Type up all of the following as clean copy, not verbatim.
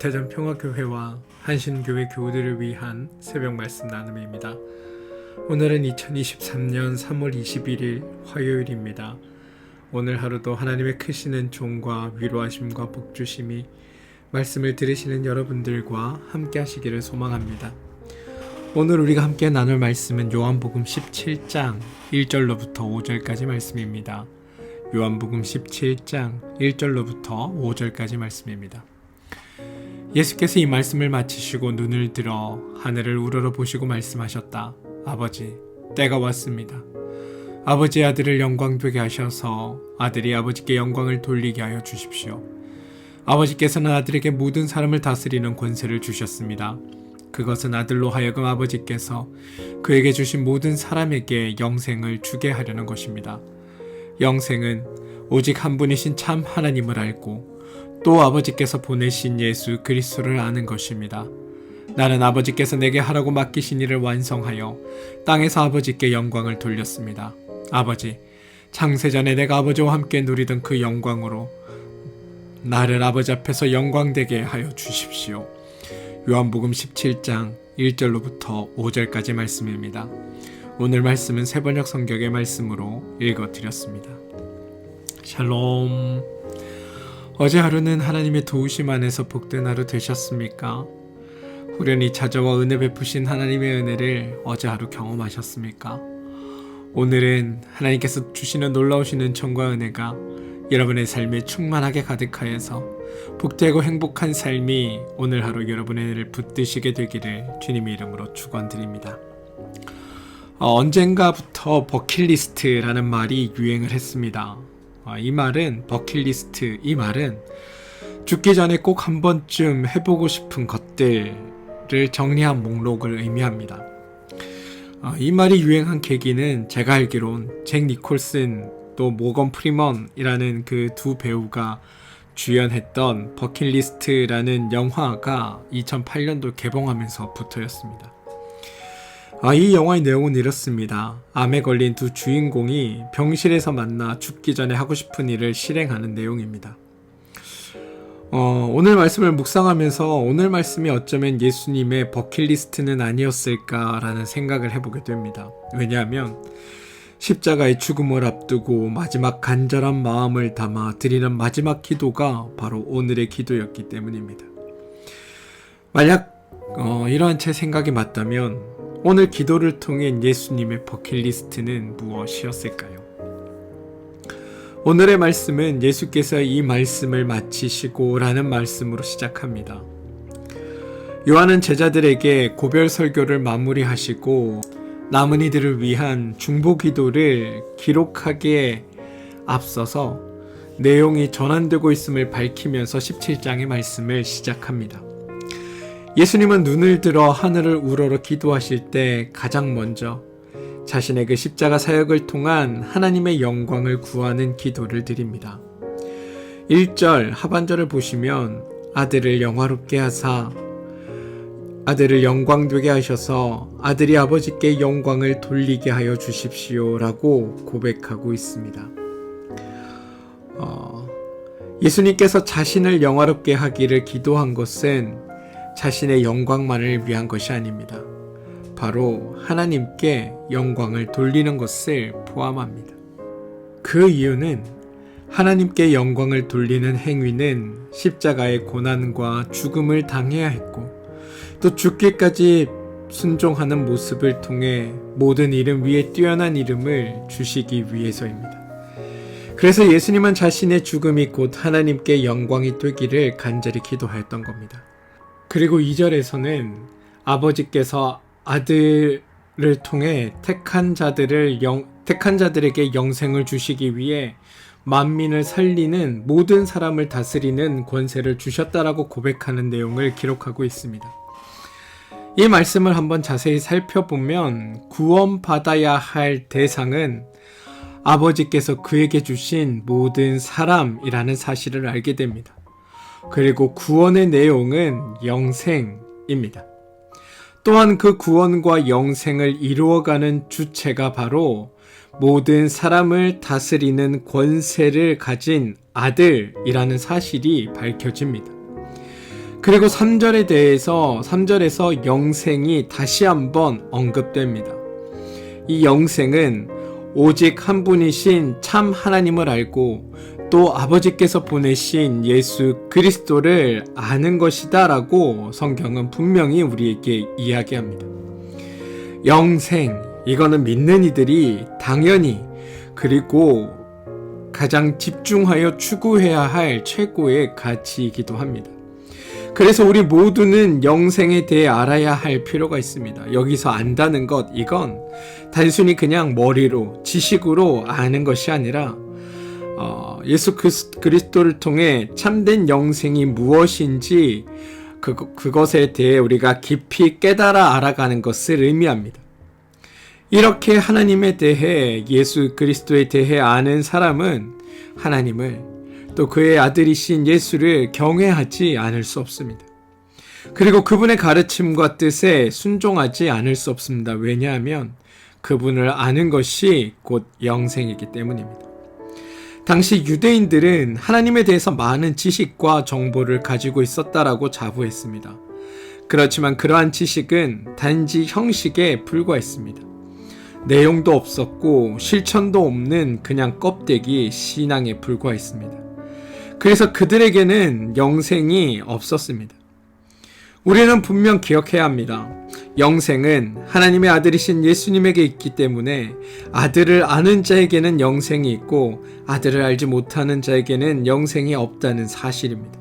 대전 평화교회와 한신교회 교우들을 위한 새벽 말씀 나눔입니다. 오늘은 2023년 3월 21일 화요일입니다. 오늘 하루도 하나님의 크시는 종과 위로하심과 복주심이 말씀을 들으시는 여러분들과 함께 하시기를 소망합니다. 오늘 우리가 함께 나눌 말씀은 요한복음 17장 1절로부터 5절까지 말씀입니다. 요한복음 17장 1절로부터 5절까지 말씀입니다. 예수께서 이 말씀을 마치시고 눈을 들어 하늘을 우러러 보시고 말씀하셨다. 아버지, 때가 왔습니다. 아버지의 아들을 영광되게 하셔서 아들이 아버지께 영광을 돌리게 하여 주십시오. 아버지께서는 아들에게 모든 사람을 다스리는 권세를 주셨습니다. 그것은 아들로 하여금 아버지께서 그에게 주신 모든 사람에게 영생을 주게 하려는 것입니다. 영생은 오직 한 분이신 참 하나님을 알고 또 아버지께서 보내신 예수 그리스도를 아는 것입니다. 나는 아버지께서 내게 하라고 맡기신 일을 완성하여 땅에서 아버지께 영광을 돌렸습니다. 아버지, 창세전에 내가 아버지와 함께 누리던 그 영광으로 나를 아버지 앞에서 영광되게 하여 주십시오. 요한복음 17장 1절로부터 5절까지 말씀입니다. 오늘 말씀은 새번역 성경의 말씀으로 읽어드렸습니다. 샬롬. 어제 하루는 하나님의 도우심 안에서 복된 하루 되셨습니까? 후련히 찾아와 은혜 베푸신 하나님의 은혜를 어제 하루 경험하셨습니까? 오늘은 하나님께서 주시는 놀라우신 은총과 은혜가 여러분의 삶에 충만하게 가득하여서 복되고 행복한 삶이 오늘 하루 여러분의 은혜를 붙드시게 되기를 주님의 이름으로 축원드립니다. 언젠가부터 버킷리스트라는 말이 유행을 했습니다. 이 말은 버킷리스트, 이 말은 죽기 전에 꼭 한 번쯤 해보고 싶은 것들을 정리한 목록을 의미합니다. 이 말이 유행한 계기는 제가 알기론 잭 니콜슨 또 모건 프리먼이라는 그 두 배우가 주연했던 버킷리스트라는 영화가 2008년도 개봉하면서부터였습니다. 이 영화의 내용은 이렇습니다. 암에 걸린 두 주인공이 병실에서 만나 죽기 전에 하고 싶은 일을 실행하는 내용입니다. 오늘 말씀을 묵상하면서 오늘 말씀이 어쩌면 예수님의 버킷리스트는 아니었을까라는 생각을 해보게 됩니다. 왜냐하면 십자가의 죽음을 앞두고 마지막 간절한 마음을 담아 드리는 마지막 기도가 바로 오늘의 기도였기 때문입니다. 만약 이러한 제 생각이 맞다면 오늘 기도를 통해 예수님의 버킷리스트는 무엇이었을까요? 오늘의 말씀은 예수께서 이 말씀을 마치시고 라는 말씀으로 시작합니다. 요한은 제자들에게 고별 설교를 마무리하시고 남은 이들을 위한 중보 기도를 기록하기에 앞서서 내용이 전환되고 있음을 밝히면서 17장의 말씀을 시작합니다. 예수님은 눈을 들어 하늘을 우러러 기도하실 때 가장 먼저 자신의 그 십자가 사역을 통한 하나님의 영광을 구하는 기도를 드립니다. 1절 하반절을 보시면 아들을 영화롭게 하사 아들을 영광되게 하셔서 아들이 아버지께 영광을 돌리게 하여 주십시오 라고 고백하고 있습니다. 예수님께서 자신을 영화롭게 하기를 기도한 것은 자신의 영광만을 위한 것이 아닙니다. 바로 하나님께 영광을 돌리는 것을 포함합니다. 그 이유는 하나님께 영광을 돌리는 행위는 십자가의 고난과 죽음을 당해야 했고 또 죽기까지 순종하는 모습을 통해 모든 이름 위에 뛰어난 이름을 주시기 위해서입니다. 그래서 예수님은 자신의 죽음이 곧 하나님께 영광이 되기를 간절히 기도하였던 겁니다. 그리고 2절에서는 아버지께서 아들을 통해 택한 자들에게 영생을 주시기 위해 만민을 살리는 모든 사람을 다스리는 권세를 주셨다라고 고백하는 내용을 기록하고 있습니다. 이 말씀을 한번 자세히 살펴보면 구원받아야 할 대상은 아버지께서 그에게 주신 모든 사람이라는 사실을 알게 됩니다. 그리고 구원의 내용은 영생입니다. 또한 그 구원과 영생을 이루어가는 주체가 바로 모든 사람을 다스리는 권세를 가진 아들이라는 사실이 밝혀집니다. 그리고 3절에서 영생이 다시 한번 언급됩니다. 이 영생은 오직 한 분이신 참 하나님을 알고 또 아버지께서 보내신 예수 그리스도를 아는 것이다 라고 성경은 분명히 우리에게 이야기합니다. 영생, 이거는 믿는 이들이 당연히 그리고 가장 집중하여 추구해야 할 최고의 가치이기도 합니다. 그래서 우리 모두는 영생에 대해 알아야 할 필요가 있습니다. 여기서 안다는 것, 이건 단순히 그냥 머리로, 지식으로 아는 것이 아니라 예수 그리스도를 통해 참된 영생이 무엇인지 그것에 대해 우리가 깊이 깨달아 알아가는 것을 의미합니다. 이렇게 하나님에 대해, 예수 그리스도에 대해 아는 사람은 하나님을 또 그의 아들이신 예수를 경외하지 않을 수 없습니다. 그리고 그분의 가르침과 뜻에 순종하지 않을 수 없습니다. 왜냐하면 그분을 아는 것이 곧 영생이기 때문입니다. 당시 유대인들은 하나님에 대해서 많은 지식과 정보를 가지고 있었다라고 자부했습니다. 그렇지만 그러한 지식은 단지 형식에 불과했습니다. 내용도 없었고 실천도 없는 그냥 껍데기 신앙에 불과했습니다. 그래서 그들에게는 영생이 없었습니다. 우리는 분명 기억해야 합니다. 영생은 하나님의 아들이신 예수님에게 있기 때문에 아들을 아는 자에게는 영생이 있고 아들을 알지 못하는 자에게는 영생이 없다는 사실입니다.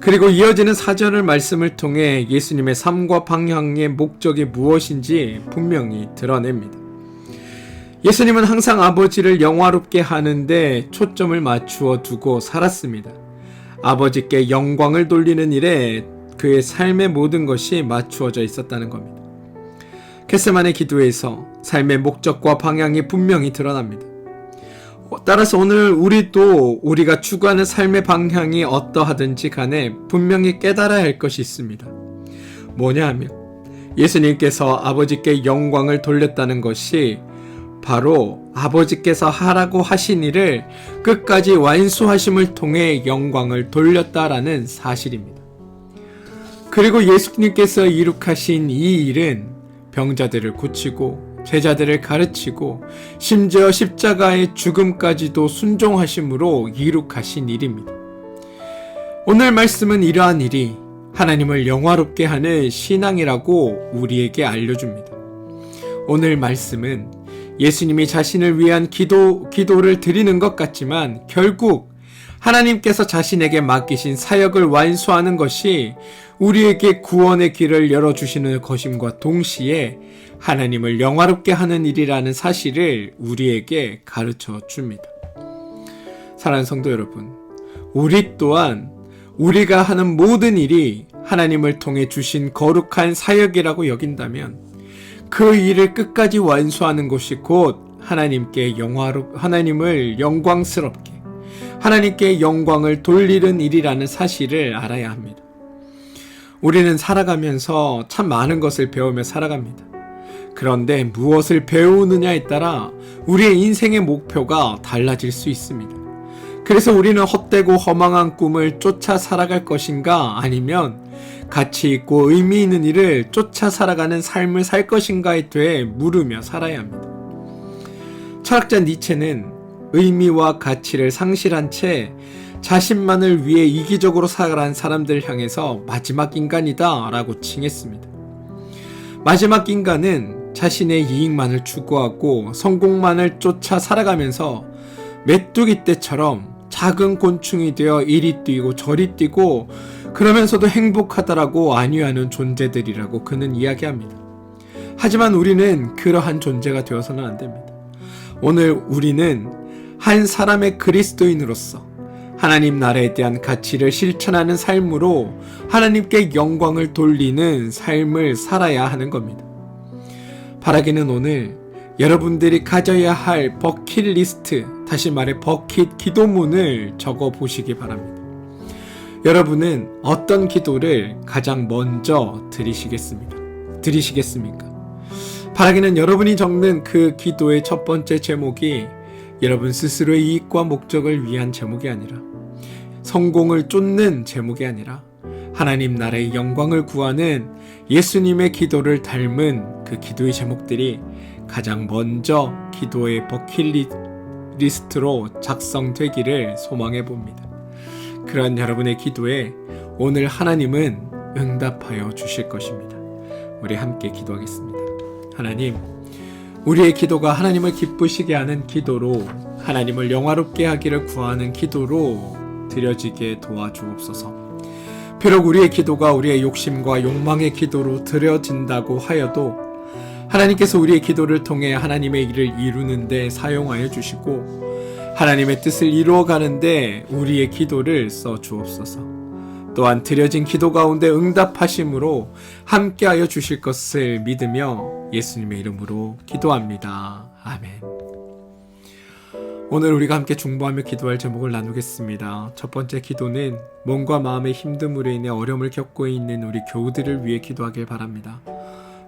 그리고 이어지는 4절 말씀을 통해 예수님의 삶과 방향의 목적이 무엇인지 분명히 드러냅니다. 예수님은 항상 아버지를 영화롭게 하는데 초점을 맞추어 두고 살았습니다. 아버지께 영광을 돌리는 일에 그의 삶의 모든 것이 맞추어져 있었다는 겁니다. 겟세마네 기도에서 삶의 목적과 방향이 분명히 드러납니다. 따라서 오늘 우리도 우리가 추구하는 삶의 방향이 어떠하든지 간에 분명히 깨달아야 할 것이 있습니다. 뭐냐 하면 예수님께서 아버지께 영광을 돌렸다는 것이 바로 아버지께서 하라고 하신 일을 끝까지 완수하심을 통해 영광을 돌렸다라는 사실입니다. 그리고 예수님께서 이룩하신 이 일은 병자들을 고치고 제자들을 가르치고 심지어 십자가의 죽음까지도 순종하심으로 이룩하신 일입니다. 오늘 말씀은 이러한 일이 하나님을 영화롭게 하는 신앙이라고 우리에게 알려줍니다. 오늘 말씀은 예수님이 자신을 위한 기도를 드리는 것 같지만 결국 하나님께서 자신에게 맡기신 사역을 완수하는 것이 우리에게 구원의 길을 열어주시는 것임과 동시에 하나님을 영화롭게 하는 일이라는 사실을 우리에게 가르쳐 줍니다. 사랑하는 성도 여러분, 우리 또한 우리가 하는 모든 일이 하나님을 통해 주신 거룩한 사역이라고 여긴다면 그 일을 끝까지 완수하는 것이 곧 하나님을 영광스럽게 하나님께 영광을 돌리는 일이라는 사실을 알아야 합니다. 우리는 살아가면서 참 많은 것을 배우며 살아갑니다. 그런데 무엇을 배우느냐에 따라 우리의 인생의 목표가 달라질 수 있습니다. 그래서 우리는 헛되고 허망한 꿈을 쫓아 살아갈 것인가 아니면 가치 있고 의미 있는 일을 쫓아 살아가는 삶을 살 것인가에 대해 물으며 살아야 합니다. 철학자 니체는 의미와 가치를 상실한 채 자신만을 위해 이기적으로 살아간 사람들을 향해서 마지막 인간이다 라고 칭했습니다. 마지막 인간은 자신의 이익만을 추구하고 성공만을 쫓아 살아가면서 메뚜기 떼처럼 작은 곤충이 되어 이리 뛰고 저리 뛰고 그러면서도 행복하다라고 안위하는 존재들이라고 그는 이야기합니다. 하지만 우리는 그러한 존재가 되어서는 안 됩니다. 오늘 우리는 한 사람의 그리스도인으로서 하나님 나라에 대한 가치를 실천하는 삶으로 하나님께 영광을 돌리는 삶을 살아야 하는 겁니다. 바라기는 오늘 여러분들이 가져야 할 버킷리스트, 다시 말해 버킷 기도문을 적어 보시기 바랍니다. 여러분은 어떤 기도를 가장 먼저 드리시겠습니까? 바라기는 여러분이 적는 그 기도의 첫 번째 제목이 여러분 스스로의 이익과 목적을 위한 제목이 아니라 성공을 쫓는 제목이 아니라 하나님 나라의 영광을 구하는 예수님의 기도를 닮은 그 기도의 제목들이 가장 먼저 기도의 버킷리스트로 작성되기를 소망해 봅니다. 그러한 여러분의 기도에 오늘 하나님은 응답하여 주실 것입니다. 우리 함께 기도하겠습니다. 하나님, 우리의 기도가 하나님을 기쁘시게 하는 기도로, 하나님을 영화롭게 하기를 구하는 기도로 드려지게 도와주옵소서. 비록 우리의 기도가 우리의 욕심과 욕망의 기도로 드려진다고 하여도 하나님께서 우리의 기도를 통해 하나님의 일을 이루는 데 사용하여 주시고 하나님의 뜻을 이루어가는데 우리의 기도를 써 주옵소서. 또한 드려진 기도 가운데 응답하심으로 함께하여 주실 것을 믿으며 예수님의 이름으로 기도합니다. 아멘. 오늘 우리가 함께 중보하며 기도할 제목을 나누겠습니다. 첫 번째 기도는 몸과 마음의 힘듦으로 인해 어려움을 겪고 있는 우리 교우들을 위해 기도하길 바랍니다.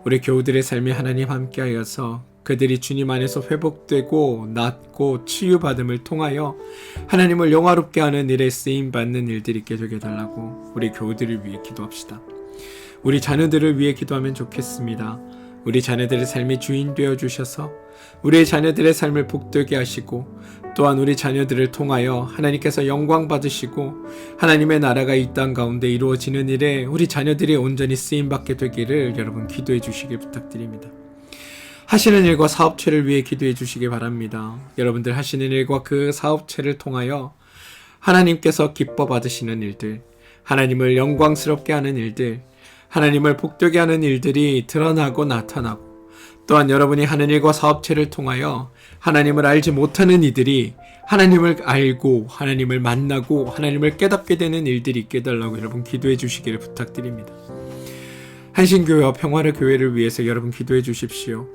우리 교우들의 삶에 하나님 함께하여서 그들이 주님 안에서 회복되고 낫고 치유받음을 통하여 하나님을 영화롭게 하는 일에 쓰임받는 일들이 있게 되게 해달라고 우리 교우들을 위해 기도합시다. 우리 자녀들을 위해 기도하면 좋겠습니다. 우리 자녀들의 삶의 주인 되어주셔서 우리의 자녀들의 삶을 복되게 하시고 또한 우리 자녀들을 통하여 하나님께서 영광 받으시고 하나님의 나라가 이 땅 가운데 이루어지는 일에 우리 자녀들이 온전히 쓰임받게 되기를 여러분 기도해 주시길 부탁드립니다. 하시는 일과 사업체를 위해 기도해 주시기 바랍니다. 여러분들 하시는 일과 그 사업체를 통하여 하나님께서 기뻐 받으시는 일들, 하나님을 영광스럽게 하는 일들, 하나님을 복되게 하는 일들이 드러나고 나타나고 또한 여러분이 하는 일과 사업체를 통하여 하나님을 알지 못하는 이들이 하나님을 알고 하나님을 만나고 하나님을 깨닫게 되는 일들이 있게 해달라고 여러분 기도해 주시기를 부탁드립니다. 한신교회와 평화를 위해서 여러분 기도해 주십시오.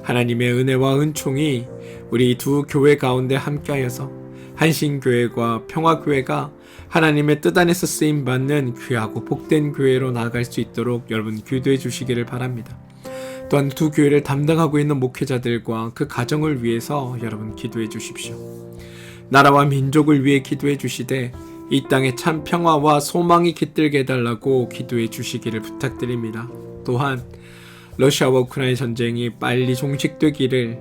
하나님의 은혜와 은총이 우리 두 교회 가운데 함께하여서 한신교회와 평화교회가 하나님의 뜻 안에서 쓰임받는 귀하고 복된 교회로 나아갈 수 있도록 여러분 기도해 주시기를 바랍니다. 또한 두 교회를 담당하고 있는 목회자들과 그 가정을 위해서 여러분 기도해 주십시오. 나라와 민족을 위해 기도해 주시되 이 땅에 참 평화와 소망이 깃들게 해달라고 기도해 주시기를 부탁드립니다. 또한 러시아와 우크라이나 전쟁이 빨리 종식되기를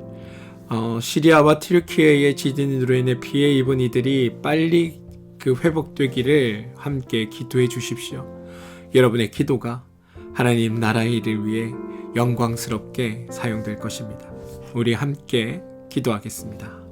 시리아와 튀르키예의 지진으로 인해 피해 입은 이들이 빨리 그 회복되기를 함께 기도해 주십시오. 여러분의 기도가 하나님 나라의 일을 위해 영광스럽게 사용될 것입니다. 우리 함께 기도하겠습니다.